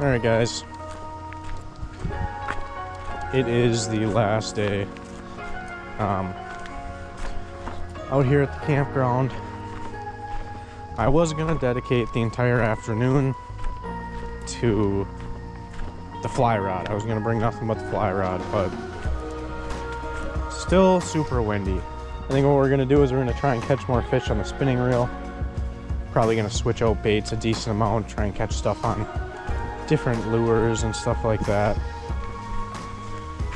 Alright guys, it is the last day out here at the campground. I was going to dedicate the entire afternoon to the fly rod. I was going to bring nothing but the fly rod, but still super windy. I think what we're going to do is we're going to try and catch more fish on the spinning reel. Probably going to switch out baits a decent amount, try and catch stuff on different lures and stuff like that.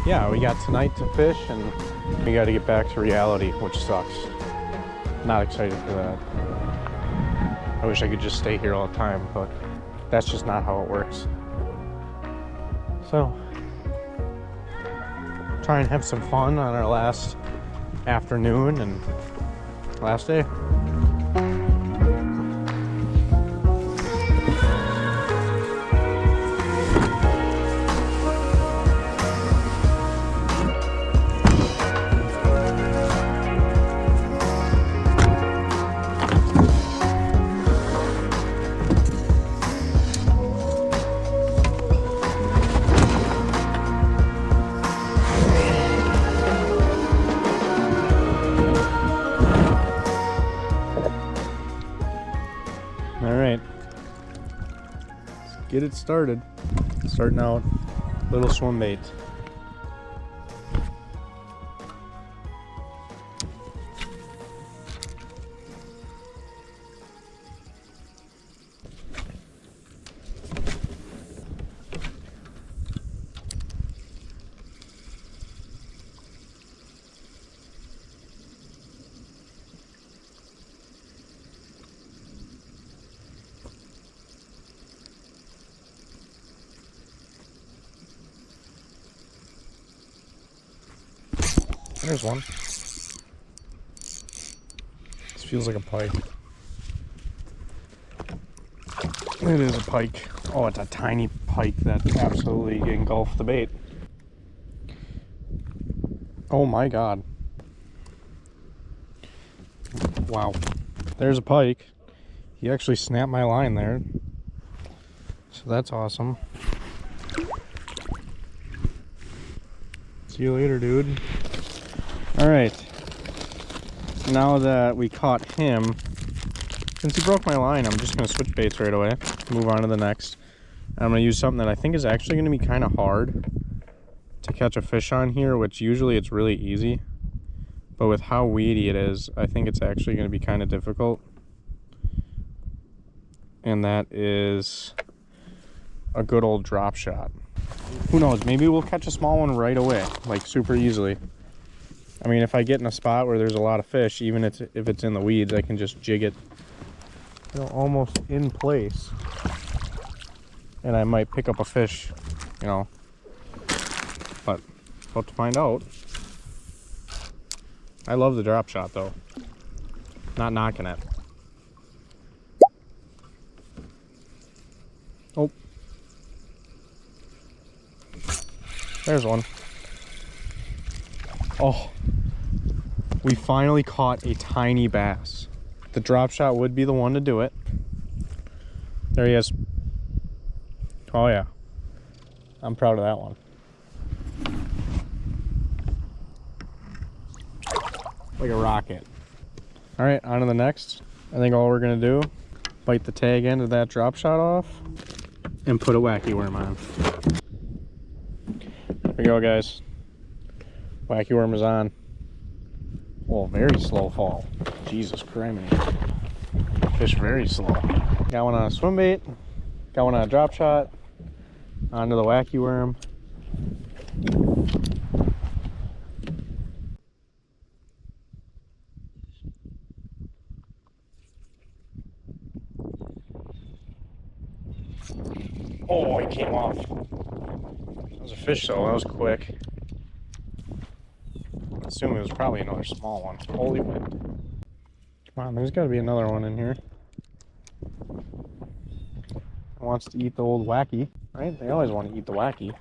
Yeah, we got tonight to fish and we got to get back to reality, which sucks. Not excited for that. I wish I could just stay here all the time, but that's just not how it works. So, try and have some fun on our last afternoon and last day. Alright, let's get it started. Starting out, little swim bait. There's one. This feels like a pike. It is a pike. Oh, it's a tiny pike that absolutely engulfed the bait. Oh my god. Wow. There's a pike. He actually snapped my line there. So that's awesome. See you later, dude. Alright, now that we caught him, since he broke my line, I'm just going to switch baits right away, move on to the next. I'm going to use something that I think is actually going to be kind of hard to catch a fish on here, which usually it's really easy. But with how weedy it is, I think it's actually going to be kind of difficult. And that is a good old drop shot. Who knows, maybe we'll catch a small one right away, like super easily. I mean, if I get in a spot where there's a lot of fish, even if it's in the weeds, I can just jig it, you know, almost in place. And I might pick up a fish, you know. But, about to find out. I love the drop shot, though. Not knocking it. Oh. There's one. Oh. We finally caught a tiny bass. The drop shot would be the one to do it. There he is. Oh yeah. I'm proud of that one. Like a rocket. Alright, on to the next. I think all we're gonna do, bite the tag end of that drop shot off and put a wacky worm on. There we go, guys. Wacky worm is on. Well, very slow fall. Jesus Christ. Fish very slow. Got one on a swim bait. Got one on a drop shot. Onto the wacky worm. Oh, it came off. That was a fish though, that was quick. I assume it was probably another small one. Holy wind. Come on, there's got to be another one in here. Wants to eat the old wacky, right? They always want to eat the wacky.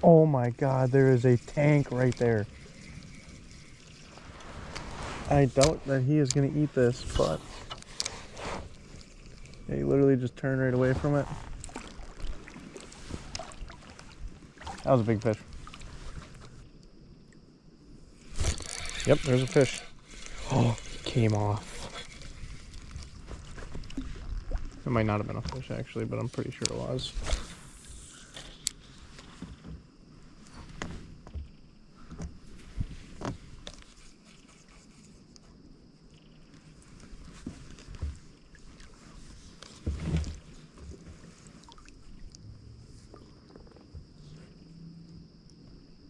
Oh my god, there is a tank right there. I doubt that he is going to eat this, but Yeah, he literally just turned right away from it. That was a big fish. Yep, there's a fish. Oh, came off. It might not have been a fish actually, but I'm pretty sure it was.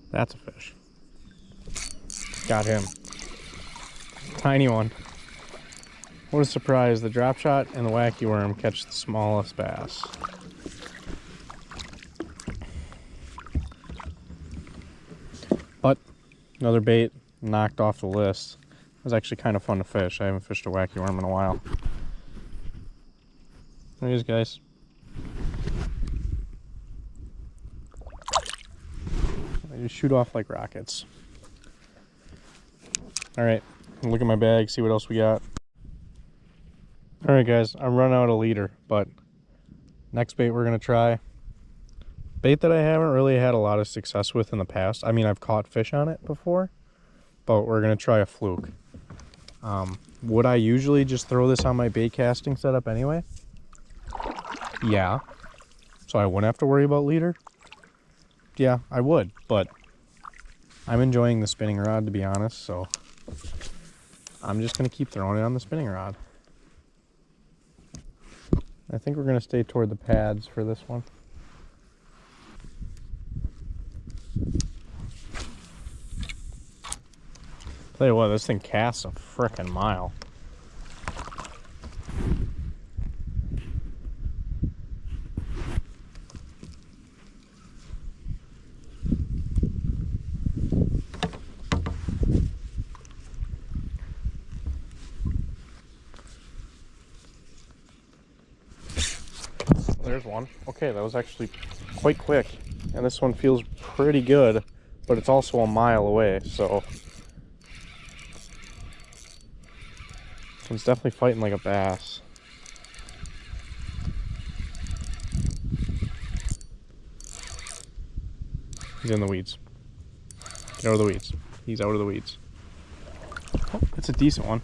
That's a fish. Got him. Tiny one. What a surprise. The drop shot and the wacky worm catch the smallest bass. But another bait knocked off the list. It was actually kind of fun to fish. I haven't fished a wacky worm in a while. There he is, guys. They just shoot off like rockets. Alright, look at my bag, see what else we got. Alright guys, I'm running out of leader, but next bait we're going to try. Bait that I haven't really had a lot of success with in the past. I mean, I've caught fish on it before, but we're going to try a fluke. Would I usually just throw this on my bait casting setup anyway? Yeah. So I wouldn't have to worry about leader? Yeah, I would, but I'm enjoying the spinning rod, to be honest, so I'm just going to keep throwing it on the spinning rod. I think we're going to stay toward the pads for this one. Tell you what, this thing casts a frickin' mile. There's one. Okay, that was actually quite quick. And this one feels pretty good, but it's also a mile away, so it's definitely fighting like a bass. He's in the weeds. Get out of the weeds. He's out of the weeds. Oh, it's a decent one.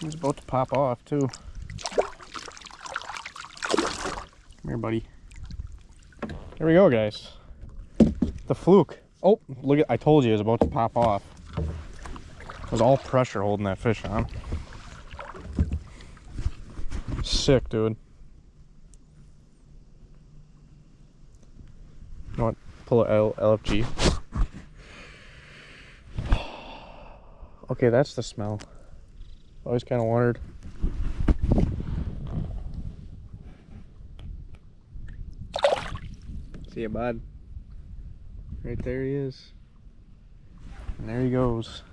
He's about to pop off too. Come here, buddy. There we go, guys. The fluke. Oh, look at, I told you it was about to pop off. It was all pressure holding that fish on. Sick, dude. You know what? Pull a LFG. Okay, that's the smell. Always kind of wondered. See ya, bud. Right there he is. And there he goes.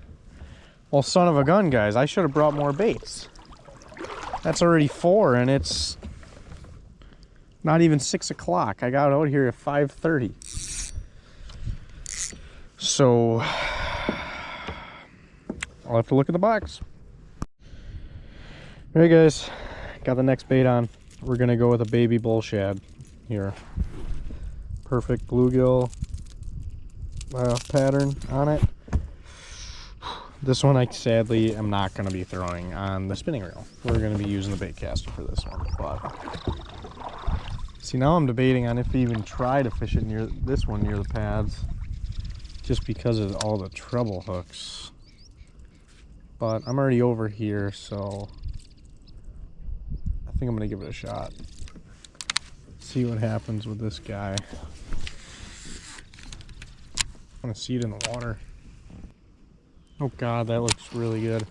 Well, son of a gun, guys. I should have brought more baits. That's already 4 and it's not even 6 o'clock. I got out here at 5:30. So I'll have to look at the box. Alright guys, got the next bait on. We're gonna go with a baby bull shad here. Perfect bluegill pattern on it. This one I sadly am not going to be throwing on the spinning reel. We're going to be using the bait caster for this one. But see, now I'm debating on if to even try to fish it near this one near the pads, just because of all the treble hooks. But I'm already over here, so I think I'm going to give it a shot. See what happens with this guy. I want to see it in the water. Oh god, that looks really good.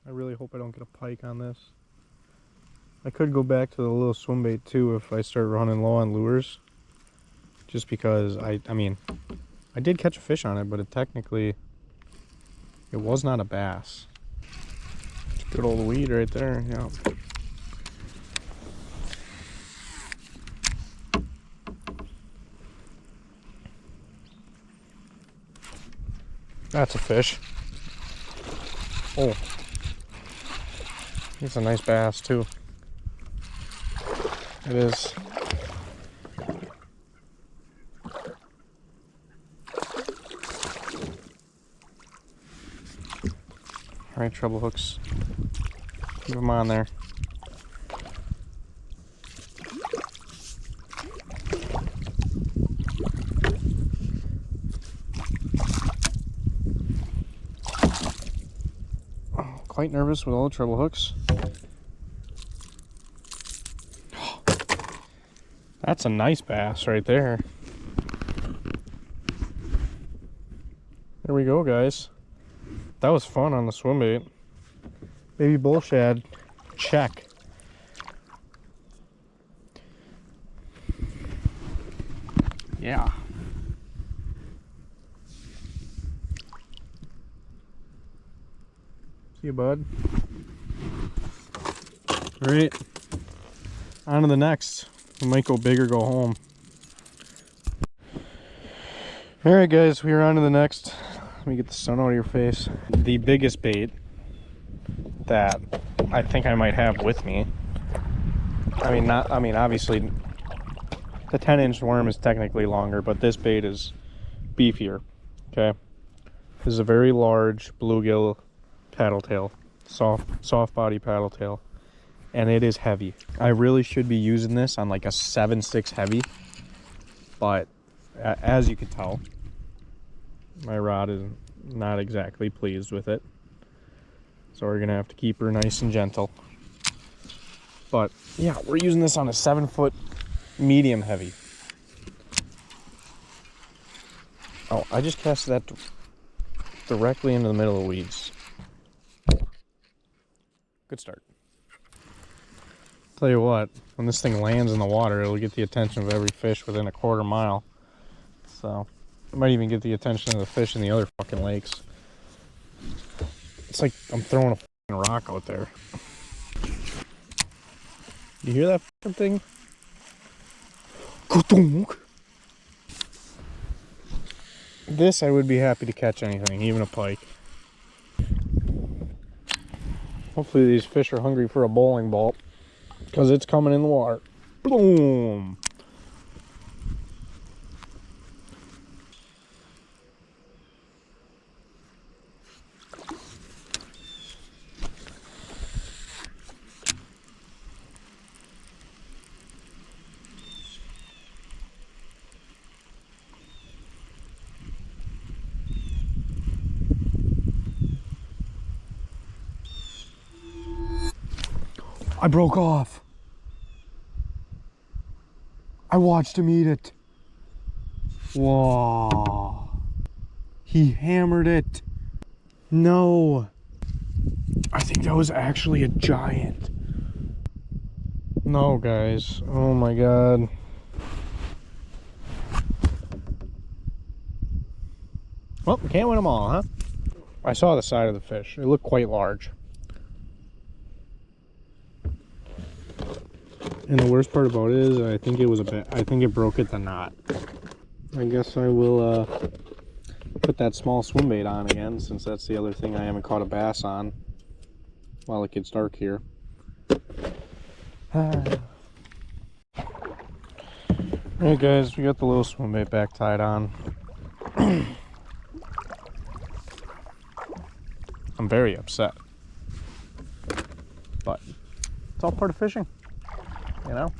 I really hope I don't get a pike on this. I could go back to the little swim bait too if I start running low on lures. Just because I mean, I did catch a fish on it, but it technically, it was not a bass. Good old weed right there, yeah. That's a fish. Oh. It's a nice bass too. It is. Alright, treble hooks. Keep them on there. Oh, quite nervous with all the treble hooks. That's a nice bass right there. There we go, guys. That was fun on the swim bait. Baby bull shad, check. Yeah. See you, bud. All right, on to the next. We might go big or go home. All right, guys, we're on to the next. Let me get the sun out of your face. The biggest bait that I think I might have with me. I mean, obviously the 10-inch worm is technically longer, but this bait is beefier. Okay, this is a very large bluegill paddle tail, soft body paddle tail, and it is heavy. I really should be using this on like a 7/6 heavy, but as you can tell, my rod is not exactly pleased with it, so we're gonna have to keep her nice and gentle. But yeah, we're using this on a 7-foot medium heavy. Oh, I just casted that directly into the middle of the weeds. Good start. Tell you what, when this thing lands in the water, it'll get the attention of every fish within a quarter mile. So it might even get the attention of the fish in the other fucking lakes. It's like I'm throwing a fucking rock out there. You hear that fucking thing? This I would be happy to catch anything, even a pike. Hopefully these fish are hungry for a bowling ball, because it's coming in the water. Boom! I broke off. I watched him eat it. Whoa. He hammered it. No. I think that was actually a giant. No, guys. Oh my god. Well, we can't win them all, huh? I saw the side of the fish. It looked quite large. And the worst part about it is, I think it broke at the knot. I guess I will put that small swim bait on again, since that's the other thing I haven't caught a bass on while it gets dark here. Alright guys, we got the little swim bait back tied on. I'm very upset, but it's all part of fishing. You know,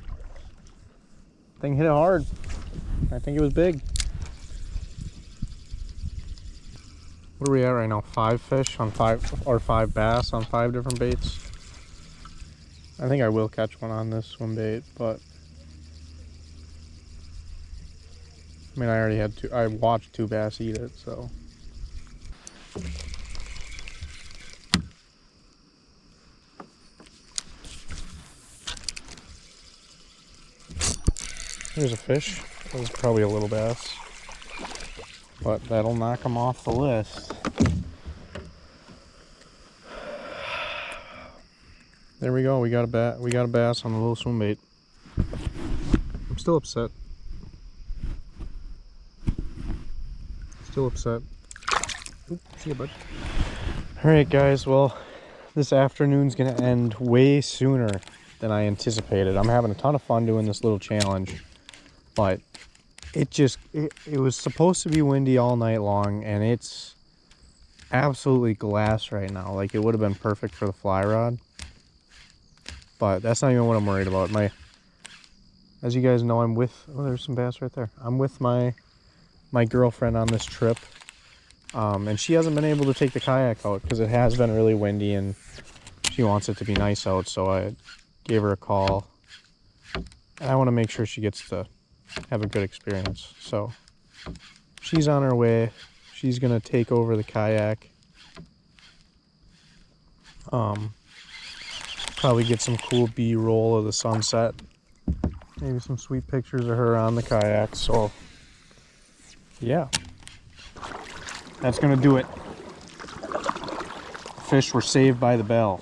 thing hit it hard. I think it was big. What are we at right now? 5 fish on 5, or 5 bass on 5 different baits. I think I will catch one on this swim bait, but I mean, I already had 2. I watched 2 bass eat it, so. Here's a fish. That was probably a little bass, but that'll knock him off the list. There we go. We got a bass on the little swim bait. I'm still upset. Oop, see you, bud. All right, guys. Well, this afternoon's gonna end way sooner than I anticipated. I'm having a ton of fun doing this little challenge, but it was supposed to be windy all night long, and it's absolutely glass right now. Like, it would have been perfect for the fly rod, but that's not even what I'm worried about. As you guys know, I'm with, oh, there's some bass right there. I'm with my girlfriend on this trip, and she hasn't been able to take the kayak out because it has been really windy and she wants it to be nice out. So I gave her a call, and I want to make sure she gets to have a good experience. So she's on her way. She's gonna take over the kayak. Probably get some cool B-roll of the sunset. Maybe some sweet pictures of her on the kayak. So yeah, that's gonna do it. Fish were saved by the bell.